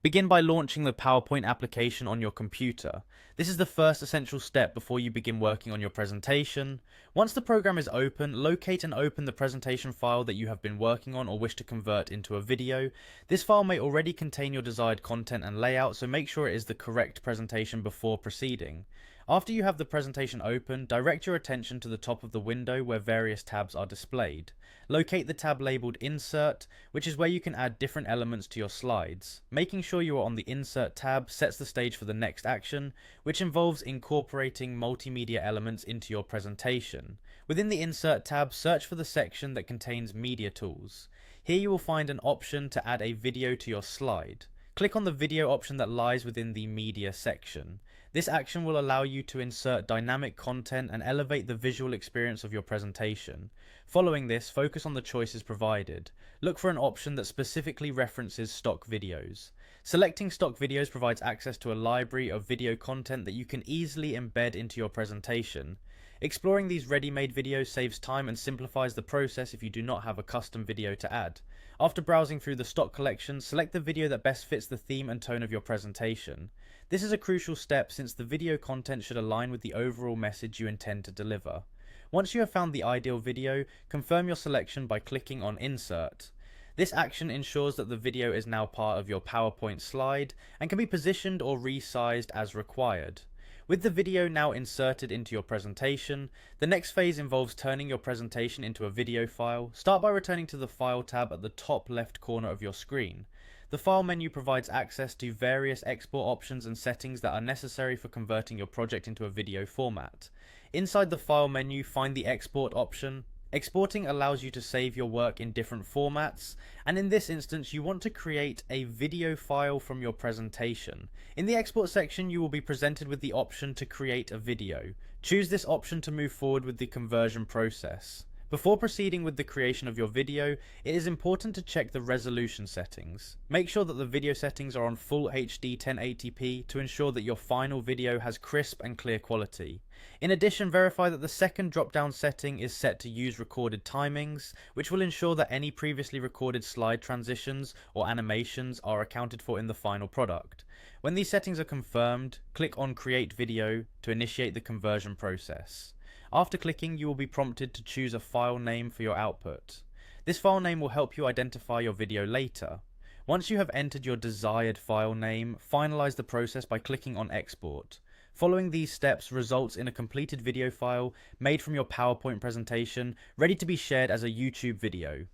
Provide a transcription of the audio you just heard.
Begin by launching the PowerPoint application on your computer. This is the first essential step before you begin working on your presentation. Once the program is open, locate and open the presentation file that you have been working on or wish to convert into a video. This file may already contain your desired content and layout, so make sure it is the correct presentation before proceeding. After you have the presentation open, direct your attention to the top of the window where various tabs are displayed. Locate the tab labeled Insert, which is where you can add different elements to your slides. Making sure you are on the Insert tab sets the stage for the next action, which involves incorporating multimedia elements into your presentation. Within the Insert tab, search for the section that contains Media Tools. Here you will find an option to add a video to your slide. Click on the video option that lies within the Media section. This action will allow you to insert dynamic content and elevate the visual experience of your presentation. Following this, focus on the choices provided. Look for an option that specifically references stock videos. Selecting stock videos provides access to a library of video content that you can easily embed into your presentation. Exploring these ready-made videos saves time and simplifies the process if you do not have a custom video to add. After browsing through the stock collection, select the video that best fits the theme and tone of your presentation. This is a crucial step since the video content should align with the overall message you intend to deliver. Once you have found the ideal video, confirm your selection by clicking on Insert. This action ensures that the video is now part of your PowerPoint slide and can be positioned or resized as required. With the video now inserted into your presentation, the next phase involves turning your presentation into a video file. Start by returning to the File tab at the top left corner of your screen. The File menu provides access to various export options and settings that are necessary for converting your project into a video format. Inside the File menu, find the Export option. Exporting allows you to save your work in different formats, and in this instance you want to create a video file from your presentation. In the export section you will be presented with the option to create a video. Choose this option to move forward with the conversion process. Before proceeding with the creation of your video, it is important to check the resolution settings. Make sure that the video settings are on full HD 1080p to ensure that your final video has crisp and clear quality. In addition, verify that the second drop-down setting is set to use recorded timings, which will ensure that any previously recorded slide transitions or animations are accounted for in the final product. When these settings are confirmed, click on Create Video to initiate the conversion process. After clicking, you will be prompted to choose a file name for your output. This file name will help you identify your video later. Once you have entered your desired file name, finalize the process by clicking on Export. Following these steps results in a completed video file made from your PowerPoint presentation, ready to be shared as a YouTube video.